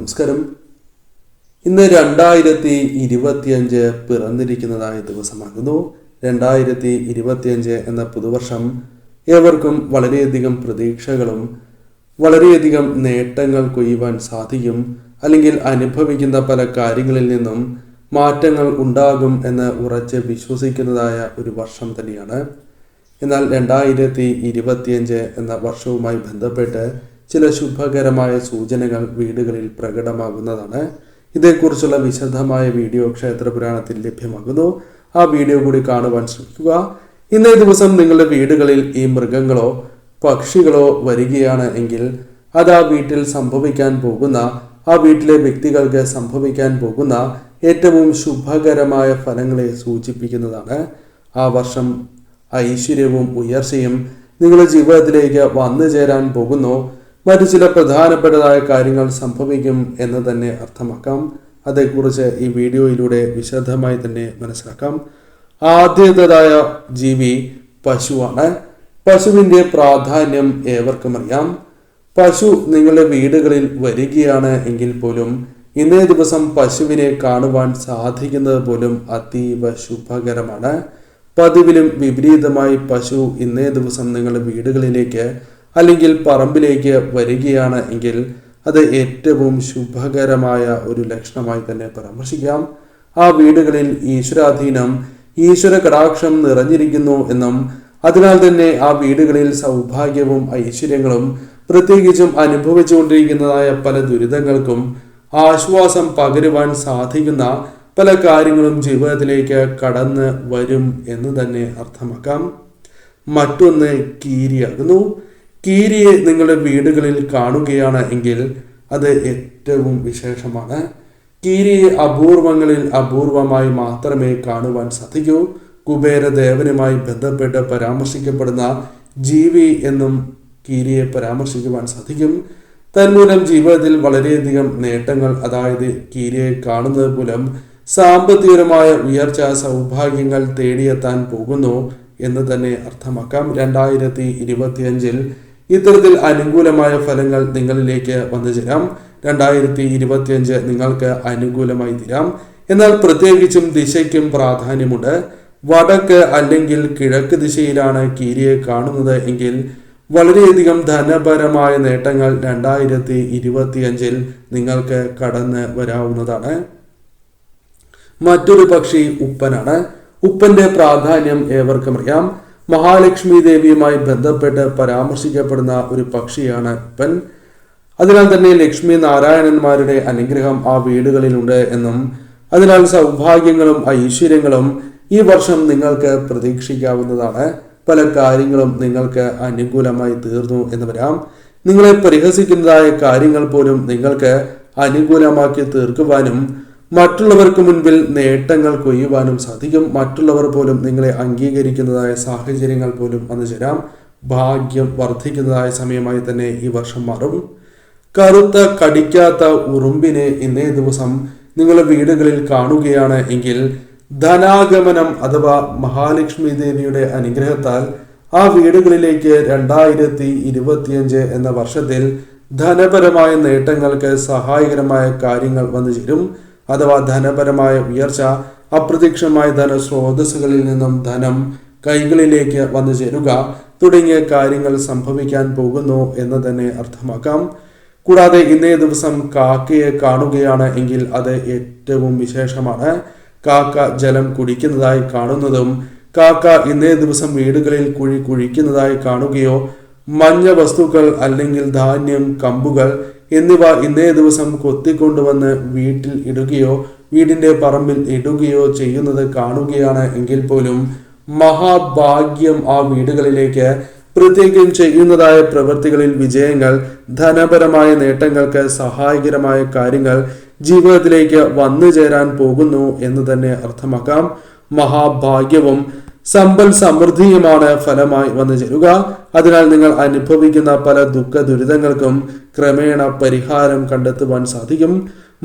നമസ്കാരം. ഇന്ന് 2025 പിറന്നിരിക്കുന്നതായ ദിവസമാകുന്നു. 2025 എന്ന പുതുവർഷം ഏവർക്കും വളരെയധികം പ്രതീക്ഷകളും വളരെയധികം നേട്ടങ്ങൾ കൊയ്യുവാൻ സാധിക്കും, അല്ലെങ്കിൽ അനുഭവിക്കുന്ന പല കാര്യങ്ങളിൽ നിന്നും മാറ്റങ്ങൾ ഉണ്ടാകും എന്ന് ഉറച്ച് വിശ്വസിക്കുന്നതായ ഒരു വർഷം തന്നെയാണ്. എന്നാൽ 2025 എന്ന വർഷവുമായി ബന്ധപ്പെട്ട് ചില ശുഭകരമായ സൂചനകൾ വീടുകളിൽ പ്രകടമാകുന്നതാണ്. ഇതേക്കുറിച്ചുള്ള വിശദമായ വീഡിയോ ക്ഷേത്രപുരാണത്തിൽ ലഭ്യമാകുന്നു. ആ വീഡിയോ കൂടി കാണുവാൻ ശ്രമിക്കുക. ഇന്നേ ദിവസം നിങ്ങളുടെ വീടുകളിൽ ഈ മൃഗങ്ങളോ പക്ഷികളോ വരികയാണ് എങ്കിൽ അത് ആ വീട്ടിൽ സംഭവിക്കാൻ പോകുന്ന, ആ വീട്ടിലെ വ്യക്തികൾക്ക് സംഭവിക്കാൻ പോകുന്ന ഏറ്റവും ശുഭകരമായ ഫലങ്ങളെ സൂചിപ്പിക്കുന്നതാണ്. ആ വർഷം ഐശ്വര്യവും ഉയർച്ചയും നിങ്ങളുടെ ജീവിതത്തിലേക്ക് വന്നു ചേരാൻ പോകുന്നു. മറ്റു ചില പ്രധാനപ്പെട്ടതായ കാര്യങ്ങൾ സംഭവിക്കും എന്ന് തന്നെ അർത്ഥമാക്കാം. അതേക്കുറിച്ച് ഈ വീഡിയോയിലൂടെ വിശദമായി തന്നെ മനസ്സിലാക്കാം. ആദ്യത്തേതായ ജീവി പശുവാണ്. പശുവിൻ്റെ പ്രാധാന്യം ഏവർക്കും അറിയാം. പശു നിങ്ങളുടെ വീടുകളിൽ വരികയാണ് എങ്കിൽ പോലും ഇന്നേ ദിവസം പശുവിനെ കാണുവാൻ സാധിക്കുന്നത് പോലും അതീവ ശുഭകരമാണ്. പതിവിലും വിപരീതമായി പശു ഇന്നേ ദിവസം നിങ്ങളുടെ വീടുകളിലേക്ക് അല്ലെങ്കിൽ പറമ്പിലേക്ക് വരികയാണ് എങ്കിൽ അത് ഏറ്റവും ശുഭകരമായ ഒരു ലക്ഷണമായി തന്നെ പരാമർശിക്കാം. ആ വീടുകളിൽ ഈശ്വരാധീനം, ഈശ്വര കടാക്ഷം നിറഞ്ഞിരിക്കുന്നു എന്നും അതിനാൽ തന്നെ ആ വീടുകളിൽ സൗഭാഗ്യവും ഐശ്വര്യങ്ങളും പ്രത്യേകിച്ചും അനുഭവിച്ചുകൊണ്ടിരിക്കുന്നതായ പല ദുരിതങ്ങൾക്കും ആശ്വാസം പകരുവാൻ സാധിക്കുന്ന പല കാര്യങ്ങളും ജീവിതത്തിലേക്ക് കടന്ന് വരും എന്ന് തന്നെ അർത്ഥമാക്കാം. മറ്റൊന്ന് കീരിയാകുന്നു. കീരിയെ നിങ്ങളുടെ വീടുകളിൽ കാണുകയാണ് എങ്കിൽ അത് ഏറ്റവും വിശേഷമാണ്. കീരിയെ അപൂർവങ്ങളിൽ അപൂർവമായി മാത്രമേ കാണുവാൻ സാധിക്കൂ. കുബേരദേവനുമായി ബന്ധപ്പെട്ട് പരാമർശിക്കപ്പെടുന്ന ജീവി എന്നും കീരിയെ പരാമർശിക്കുവാൻ സാധിക്കും. തന്മൂലം ജീവിതത്തിൽ വളരെയധികം നേട്ടങ്ങൾ, അതായത് കീരിയെ കാണുന്നത് മൂലം സാമ്പത്തികപരമായ ഉയർച്ച, സൗഭാഗ്യങ്ങൾ തേടിയെത്താൻ പോകുന്നു എന്ന് തന്നെ അർത്ഥമാക്കാം. 2025 ഇത്തരത്തിൽ അനുകൂലമായ ഫലങ്ങൾ നിങ്ങളിലേക്ക് വന്നു ചേരാം. 2025 നിങ്ങൾക്ക് അനുകൂലമായി തീരാം. എന്നാൽ പ്രത്യേകിച്ചും ദിശയ്ക്കും പ്രാധാന്യമുണ്ട്. വടക്ക് അല്ലെങ്കിൽ കിഴക്ക് ദിശയിലാണ് കീരിയെ കാണുന്നത് എങ്കിൽ വളരെയധികം ധനപരമായ നേട്ടങ്ങൾ 2025 നിങ്ങൾക്ക് കടന്ന് വരാവുന്നതാണ്. മറ്റൊരു പക്ഷി ഉപ്പനാണ്. ഉപ്പന്റെ പ്രാധാന്യം ഏവർക്കും അറിയാം. മഹാലക്ഷ്മി ദേവിയുമായി ബന്ധപ്പെട്ട് പരാമർശിക്കപ്പെടുന്ന ഒരു പക്ഷിയാണ് ഉപ്പൻ. അതിനാൽ തന്നെ ലക്ഷ്മി നാരായണന്മാരുടെ അനുഗ്രഹം ആ വീടുകളിലുണ്ട് എന്നും അതിനാൽ സൗഭാഗ്യങ്ങളും ഐശ്വര്യങ്ങളും ഈ വർഷം നിങ്ങൾക്ക് പ്രതീക്ഷിക്കാവുന്നതാണ്. പല കാര്യങ്ങളും നിങ്ങൾക്ക് അനുകൂലമായി തീർന്നു എന്ന് വരാം. നിങ്ങളെ പരിഹസിക്കുന്നതായ കാര്യങ്ങൾ പോലും നിങ്ങൾക്ക് അനുകൂലമാക്കി തീർക്കുവാനും മറ്റുള്ളവർക്ക് മുൻപിൽ നേട്ടങ്ങൾ കൊയ്യുവാനും സാധിക്കും. മറ്റുള്ളവർ പോലും നിങ്ങളെ അംഗീകരിക്കുന്നതായ സാഹചര്യങ്ങൾ പോലും വന്നു ചേരാം. ഭാഗ്യം വർദ്ധിക്കുന്നതായ സമയമായി തന്നെ ഈ വർഷം മാറും. കറുത്ത കടിക്കാത്ത ഉറുമ്പിനെ ഇന്നേ ദിവസം നിങ്ങളുടെ വീടുകളിൽ കാണുകയാണ് എങ്കിൽ ധനാഗമനം അഥവാ മഹാലക്ഷ്മി ദേവിയുടെ അനുഗ്രഹത്താൽ ആ വീടുകളിലേക്ക് 2025 എന്ന വർഷത്തിൽ ധനപരമായ നേട്ടങ്ങൾക്ക് സഹായകരമായ കാര്യങ്ങൾ വന്നു ചേരും. അഥവാ ധനപരമായ ഉയർച്ച, അപ്രത്യക്ഷമായ ധനസ്രോതസ്സുകളിൽ നിന്നും ധനം കൈകളിലേക്ക് വന്നു ചേരുക തുടങ്ങിയ കാര്യങ്ങൾ സംഭവിക്കാൻ പോകുന്നു എന്ന് തന്നെ അർത്ഥമാക്കാം. കൂടാതെ ഇന്നേ ദിവസം കാക്കയെ കാണുകയാണ് എങ്കിൽ അത് ഏറ്റവും വിശേഷമാണ്. കാക്ക ജലം കുടിക്കുന്നതായി കാണുന്നതും കാക്ക ഇന്നേ ദിവസം വീടുകളിൽ കുഴി കുഴിക്കുന്നതായി കാണുകയോ മഞ്ഞ വസ്തുക്കൾ അല്ലെങ്കിൽ ധാന്യം, കമ്പുകൾ എന്നിവ ഇന്നേ ദിവസം കൊത്തിക്കൊണ്ടുവന്ന് വീട്ടിൽ ഇടുകയോ വീടിന്റെ പറമ്പിൽ ഇടുകയോ ചെയ്യുന്നത് കാണുകയാണ് എങ്കിൽ പോലും മഹാഭാഗ്യം ആ വീടുകളിലേക്ക്, പ്രത്യേകം ചെയ്യുന്നതായ പ്രവൃത്തികളിൽ വിജയങ്ങൾ, ധനപരമായ നേട്ടങ്ങൾക്ക് സഹായകരമായ കാര്യങ്ങൾ ജീവിതത്തിലേക്ക് വന്നു ചേരാൻ പോകുന്നു എന്ന് തന്നെ അർത്ഥമാക്കാം. മഹാഭാഗ്യവും സമ്പൽ സമൃദ്ധിയുമാണ് ഫലമായി വന്നു ചേരുക. അതിനാൽ നിങ്ങൾ അനുഭവിക്കുന്ന പല ദുഃഖ ദുരിതങ്ങൾക്കും ക്രമേണ പരിഹാരം കണ്ടെത്തുവാൻ സാധിക്കും.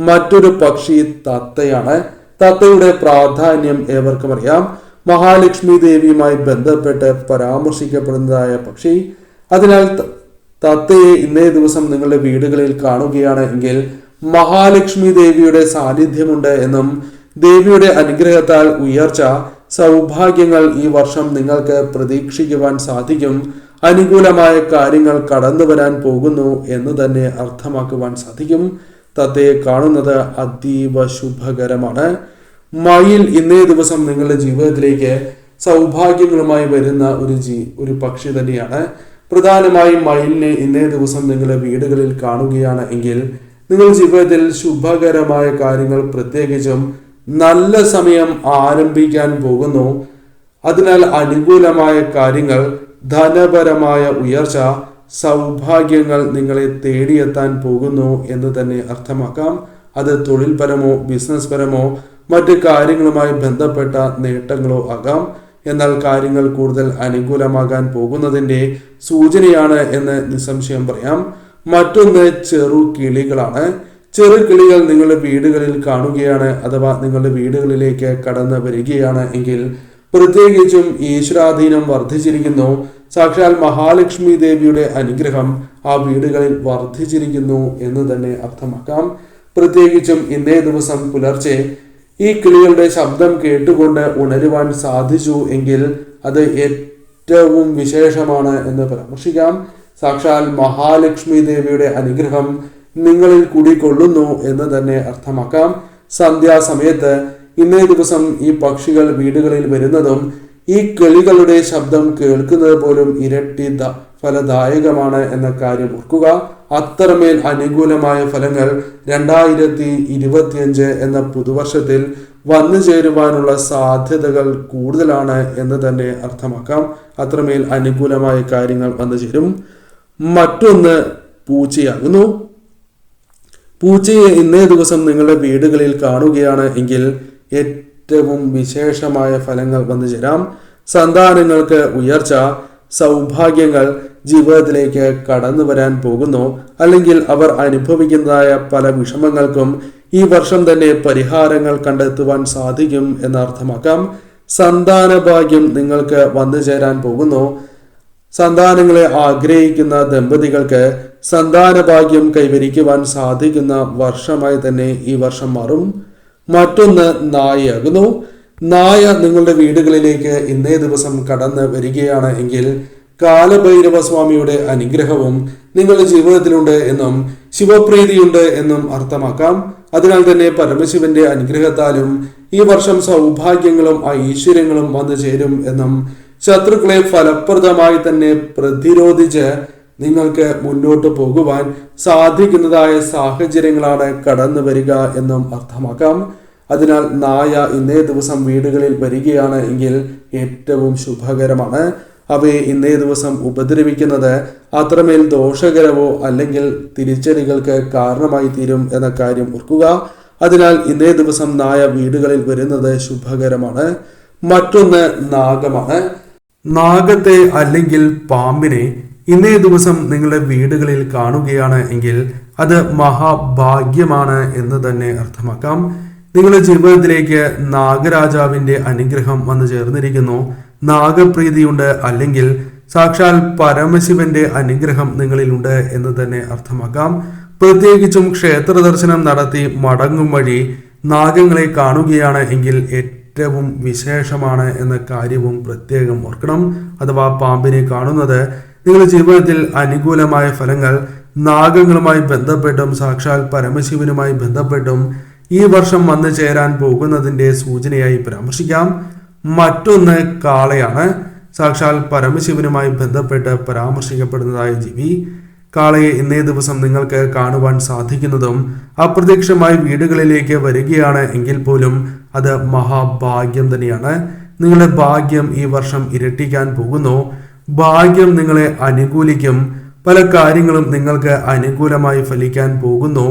മറ്റൊരു പക്ഷി തത്തയാണ്. തത്തയുടെ പ്രാധാന്യം ഏവർക്കും അറിയാം. മഹാലക്ഷ്മി ദേവിയുമായി ബന്ധപ്പെട്ട് പരാമർശിക്കപ്പെടുന്നതായ പക്ഷി. അതിനാൽ തത്തയെ ഇന്നേ ദിവസം നിങ്ങളുടെ വീടുകളിൽ കാണുകയാണ് എങ്കിൽ മഹാലക്ഷ്മി ദേവിയുടെ സാന്നിധ്യമുണ്ട് എന്നും ദേവിയുടെ അനുഗ്രഹത്താൽ ഉയർച്ച, സൗഭാഗ്യങ്ങൾ ഈ വർഷം നിങ്ങൾക്ക് പ്രതീക്ഷിക്കുവാൻ സാധിക്കും. അനുകൂലമായ കാര്യങ്ങൾ കടന്നു വരാൻ പോകുന്നു എന്ന് തന്നെ അർത്ഥമാക്കുവാൻ സാധിക്കും. തത്തയെ കാണുന്നത് അതീവ ശുഭകരമാണ്. മയിൽ ഇന്നേ ദിവസം നിങ്ങളുടെ ജീവിതത്തിലേക്ക് സൗഭാഗ്യങ്ങളുമായി വരുന്ന ഒരു പക്ഷി തന്നെയാണ്. പ്രധാനമായും മയിലിനെ ഇന്നേ ദിവസം നിങ്ങളുടെ വീടുകളിൽ കാണുകയാണ് എങ്കിൽ നിങ്ങൾ ജീവിതത്തിൽ ശുഭകരമായ കാര്യങ്ങൾ, പ്രത്യേകിച്ചും നല്ല സമയം ആരംഭിക്കാൻ പോകുന്നു. അതിനാൽ അനുകൂലമായ കാര്യങ്ങൾ, ധനപരമായ ഉയർച്ച, സൗഭാഗ്യങ്ങൾ നിങ്ങളെ തേടിയെത്താൻ പോകുന്നു എന്ന് തന്നെ അർത്ഥമാക്കാം. അത് തൊഴിൽപരമോ ബിസിനസ് പരമോ മറ്റ് കാര്യങ്ങളുമായി ബന്ധപ്പെട്ട നേട്ടങ്ങളോ ആകാം. എന്നാൽ കാര്യങ്ങൾ കൂടുതൽ അനുകൂലമാകാൻ പോകുന്നതിൻ്റെ സൂചനയാണ് എന്ന് നിസ്സംശയം പറയാം. മറ്റൊന്ന് ചെറു കിളികളാണ്. ചെറു കിളികൾ നിങ്ങളുടെ വീടുകളിൽ കാണുകയാണ് അഥവാ നിങ്ങളുടെ വീടുകളിലേക്ക് കടന്നു വരികയാണ് എങ്കിൽ പ്രത്യേകിച്ചും ഈശ്വരാധീനം വർദ്ധിച്ചിരിക്കുന്നു. സാക്ഷാൽ മഹാലക്ഷ്മി ദേവിയുടെ അനുഗ്രഹം ആ വീടുകളിൽ വർദ്ധിച്ചിരിക്കുന്നു എന്ന് തന്നെ അർത്ഥമാക്കാം. പ്രത്യേകിച്ചും ഇന്നേ ദിവസം പുലർച്ചെ ഈ കിളികളുടെ ശബ്ദം കേട്ടുകൊണ്ട് ഉണരുവാൻ സാധിച്ചു എങ്കിൽ അത് ഏറ്റവും വിശേഷമാണ് എന്ന് പരാമർശിക്കാം. സാക്ഷാൽ മഹാലക്ഷ്മി ദേവിയുടെ അനുഗ്രഹം നിങ്ങളിൽ കുടികൊള്ളുന്നു എന്ന് തന്നെ അർത്ഥമാക്കാം. സന്ധ്യാസമയത്ത് ഇന്നേ ദിവസം ഈ പക്ഷികൾ വീടുകളിൽ വരുന്നതും ഈ കിളികളുടെ ശബ്ദം കേൾക്കുന്നത് പോലും ഇരട്ടി ഫലദായകമാണ് എന്ന കാര്യം ഓർക്കുക. അത്രമേൽ അനുകൂലമായ ഫലങ്ങൾ 2025 എന്ന പുതുവർഷത്തിൽ വന്നു ചേരുവാനുള്ള സാധ്യതകൾ കൂടുതലാണ് എന്ന് തന്നെ അർത്ഥമാക്കാം. അത്രമേൽ അനുകൂലമായ കാര്യങ്ങൾ വന്നു ചേരും. മറ്റൊന്ന് പൂച്ചയാകുന്നു. പൂച്ചയെ ഇന്നേ ദിവസം നിങ്ങളുടെ വീടുകളിൽ കാണുകയാണ് എങ്കിൽ ഏറ്റവും വിശേഷമായ ഫലങ്ങൾ വന്നു ചേരാം. സന്താനങ്ങൾക്ക് ഉയർച്ച, സൗഭാഗ്യങ്ങൾ ജീവിതത്തിലേക്ക് കടന്നു വരാൻ പോകുന്നു. അല്ലെങ്കിൽ അവർ അനുഭവിക്കുന്നതായ പല വിഷമങ്ങൾക്കും ഈ വർഷം തന്നെ പരിഹാരങ്ങൾ കണ്ടെത്തുവാൻ സാധിക്കും എന്നർത്ഥമാക്കാം. സന്താന ഭാഗ്യം നിങ്ങൾക്ക് വന്നു ചേരാൻ പോകുന്നു. സന്താനങ്ങളെ ആഗ്രഹിക്കുന്ന ദമ്പതികൾക്ക് സന്താന ഭാഗ്യം കൈവരിക്കുവാൻ സാധിക്കുന്ന വർഷമായി തന്നെ ഈ വർഷം മാറും. മറ്റൊന്ന് നായയാകുന്നു. നായ നിങ്ങളുടെ വീടുകളിലേക്ക് ഇന്നേ ദിവസം കടന്ന് വരികയാണ് എങ്കിൽ കാലഭൈരവ സ്വാമിയുടെ അനുഗ്രഹവും നിങ്ങളുടെ ജീവിതത്തിലുണ്ട് എന്നും ശിവപ്രീതിയുണ്ട് എന്നും അർത്ഥമാക്കാം. അതിനാൽ തന്നെ പരമശിവന്റെ അനുഗ്രഹത്താലും ഈ വർഷം സൗഭാഗ്യങ്ങളും ഐശ്വര്യങ്ങളും വന്നു ചേരും എന്നും ശത്രുക്കളെ ഫലപ്രദമായി തന്നെ പ്രതിരോധിച്ച് നിങ്ങൾക്ക് മുന്നോട്ട് പോകുവാൻ സാധിക്കുന്നതായ സാഹചര്യങ്ങളാണ് കടന്നു വരിക എന്നും അർത്ഥമാക്കാം. അതിനാൽ നായ ഇന്നേ ദിവസം വീടുകളിൽ വരികയാണ് എങ്കിൽ ഏറ്റവും ശുഭകരമാണ്. അവയെ ഇന്നേ ദിവസം ഉപദ്രവിക്കുന്നത് അത്രമേൽ ദോഷകരമോ അല്ലെങ്കിൽ തിരിച്ചടികൾക്ക് കാരണമായി തീരും എന്ന കാര്യം ഓർക്കുക. അതിനാൽ ഇന്നേ ദിവസം നായ വീടുകളിൽ വരുന്നത് ശുഭകരമാണ്. മറ്റൊന്ന് നാഗമാണ്. നാഗത്തെ അല്ലെങ്കിൽ പാമ്പിനെ ഇന്നേ ദിവസം നിങ്ങളുടെ വീടുകളിൽ കാണുകയാണ് എങ്കിൽ അത് മഹാഭാഗ്യമാണ് എന്ന് തന്നെ അർത്ഥമാക്കാം. നിങ്ങളുടെ ജീവിതത്തിലേക്ക് നാഗരാജാവിന്റെ അനുഗ്രഹം വന്നു ചേർന്നിരിക്കുന്നു. നാഗപ്രീതിയുണ്ട് അല്ലെങ്കിൽ സാക്ഷാൽ പരമശിവന്റെ അനുഗ്രഹം നിങ്ങളിലുണ്ട് എന്ന് തന്നെ അർത്ഥമാക്കാം. പ്രത്യേകിച്ചും ക്ഷേത്ര ദർശനം നടത്തി മടങ്ങും വഴി നാഗങ്ങളെ കാണുകയാണ് എങ്കിൽ ഏറ്റവും വിശേഷമാണ് എന്ന കാര്യവും പ്രത്യേകം ഓർക്കണം. അഥവാ പാമ്പിനെ കാണുന്നത് നിങ്ങളുടെ ജീവിതത്തിൽ അനുകൂലമായ ഫലങ്ങൾ നാഗങ്ങളുമായി ബന്ധപ്പെട്ടും സാക്ഷാൽ പരമശിവനുമായി ബന്ധപ്പെട്ടും ഈ വർഷം വന്നു ചേരാൻ പോകുന്നതിന്റെ സൂചനയായി പരാമർശിക്കാം. മറ്റൊന്ന് കാളയാണ്. സാക്ഷാൽ പരമശിവനുമായി ബന്ധപ്പെട്ട് പരാമർശിക്കപ്പെടുന്നതായ ജീവി. കാളയെ ഇന്നേ ദിവസം നിങ്ങൾക്ക് കാണുവാൻ സാധിക്കുന്നതും അപ്രത്യക്ഷമായി വീടുകളിലേക്ക് വരികയാണ് എങ്കിൽ പോലും അത് മഹാഭാഗ്യം തന്നെയാണ്. നിങ്ങളുടെ ഭാഗ്യം ഈ വർഷം ഇരട്ടിക്കാൻ പോകുന്നു. ഭാഗ്യം നിങ്ങളെ അനുകൂലിക്കും. പല കാര്യങ്ങളും നിങ്ങൾക്ക് അനുകൂലമായി ഫലിക്കാൻ പോകുന്നു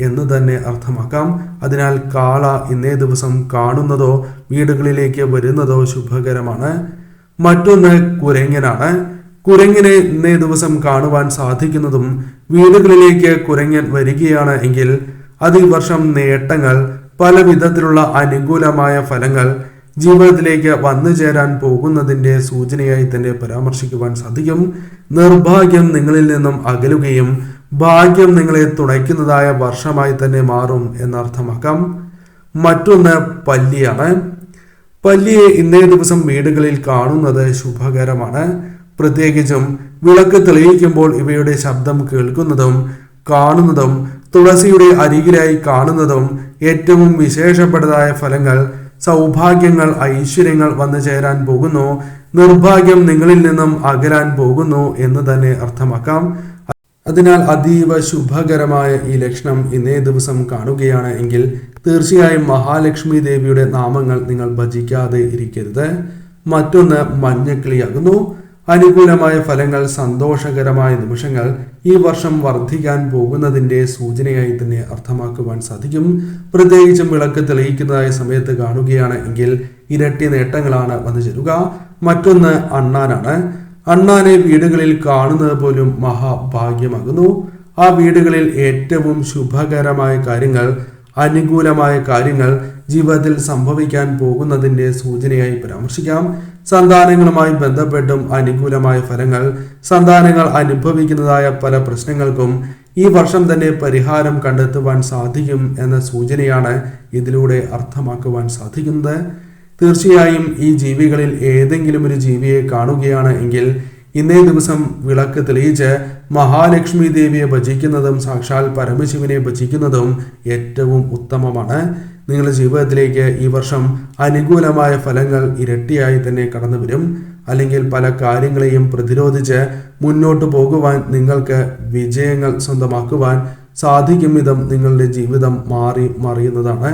എന്ന് തന്നെ അർത്ഥമാക്കാം. അതിനാൽ കാള ഇന്നേ ദിവസം കാണുന്നതോ വീടുകളിലേക്ക് വരുന്നതോ ശുഭകരമാണ്. മറ്റൊന്ന് കുരങ്ങനാണ്. കുരങ്ങിനെ ഇന്നേ ദിവസം കാണുവാൻ സാധിക്കുന്നതും വീടുകളിലേക്ക് കുരങ്ങൻ വരികയാണ് എങ്കിൽ അത് ഈ വർഷം നേട്ടങ്ങൾ, പല വിധത്തിലുള്ള അനുകൂലമായ ഫലങ്ങൾ ജീവിതത്തിലേക്ക് വന്നു ചേരാൻ പോകുന്നതിന്റെ സൂചനയായി തന്നെ പരാമർശിക്കുവാൻ സാധിക്കും. നിർഭാഗ്യം നിങ്ങളിൽ നിന്നും അകലുകയും ഭാഗ്യം നിങ്ങളെ തുണയ്ക്കുന്നതായ വർഷമായി തന്നെ മാറും എന്നർത്ഥമാക്കാം. മറ്റൊന്ന് പല്ലിയാണ്. പല്ലിയെ ഇന്നേ ദിവസം വീടുകളിൽ കാണുന്നത് ശുഭകരമാണ്. പ്രത്യേകിച്ചും വിളക്ക് തെളിയിക്കുമ്പോൾ ഇവയുടെ ശബ്ദം കേൾക്കുന്നതും കാണുന്നതും തുളസിയുടെ അരികിലായി കാണുന്നതും ഏറ്റവും വിശേഷപ്പെട്ടതായ ഫലങ്ങൾ, സൗഭാഗ്യങ്ങൾ, ഐശ്വര്യങ്ങൾ വന്നു ചേരാൻ പോകുന്നു, നിർഭാഗ്യം നിങ്ങളിൽ നിന്നും അകലാൻ പോകുന്നു എന്ന് തന്നെ അർത്ഥമാക്കാം. അതിനാൽ അതീവ ശുഭകരമായ ഈ ലക്ഷണം ഇന്നേ ദിവസം കാണുകയാണ് എങ്കിൽ തീർച്ചയായും മഹാലക്ഷ്മി ദേവിയുടെ നാമങ്ങൾ നിങ്ങൾ ഭജിക്കാതെ ഇരിക്കരുത്. മറ്റൊന്ന് മഞ്ഞക്കിളിയാകുന്നു. അനുകൂലമായ ഫലങ്ങൾ, സന്തോഷകരമായ നിമിഷങ്ങൾ ഈ വർഷം വർദ്ധിക്കാൻ പോകുന്നതിൻ്റെ സൂചനയായി തന്നെ അർത്ഥമാക്കുവാൻ സാധിക്കും. പ്രത്യേകിച്ചും വിളക്ക് തെളിയിക്കുന്നതായ സമയത്ത് കാണുകയാണ് എങ്കിൽ ഇരട്ടി നേട്ടങ്ങളാണ് വന്നു ചേരുക. മറ്റൊന്ന് അണ്ണാനാണ്. അണ്ണാനെ വീടുകളിൽ കാണുന്നത് പോലും മഹാഭാഗ്യമാകുന്നു. ആ വീടുകളിൽ ഏറ്റവും ശുഭകരമായ കാര്യങ്ങൾ, അനുകൂലമായ കാര്യങ്ങൾ ജീവിതത്തിൽ സംഭവിക്കാൻ പോകുന്നതിൻ്റെ സൂചനയായി പരാമർശിക്കാം. സന്താനങ്ങളുമായി ബന്ധപ്പെട്ടും അനുകൂലമായ ഫലങ്ങൾ, സന്താനങ്ങൾ അനുഭവിക്കുന്നതായ പല പ്രശ്നങ്ങൾക്കും ഈ വർഷം തന്നെ പരിഹാരം കണ്ടെത്തുവാൻ സാധിക്കും എന്ന സൂചനയാണ് ഇതിലൂടെ അർത്ഥമാക്കുവാൻ സാധിക്കുന്നത്. തീർച്ചയായും ഈ ജീവികളിൽ ഏതെങ്കിലും ഒരു ജീവിയെ കാണുകയാണ് എങ്കിൽ ഇന്നേ ദിവസം വിളക്ക് തെളിയിച്ച് മഹാലക്ഷ്മി ദേവിയെ ഭജിക്കുന്നതും സാക്ഷാൽ പരമശിവനെ ഭജിക്കുന്നതും ഏറ്റവും ഉത്തമമാണ്. നിങ്ങളുടെ ജീവിതത്തിലേക്ക് ഈ വർഷം അനുകൂലമായ ഫലങ്ങൾ ഇരട്ടിയായി തന്നെ കടന്നു വരും. അല്ലെങ്കിൽ പല കാര്യങ്ങളെയും പ്രതിരോധിച്ച് മുന്നോട്ട് പോകുവാൻ, നിങ്ങൾക്ക് വിജയങ്ങൾ സ്വന്തമാക്കുവാൻ സാധിക്കും വിധം നിങ്ങളുടെ ജീവിതം മാറി മറിയുന്നതാണ്.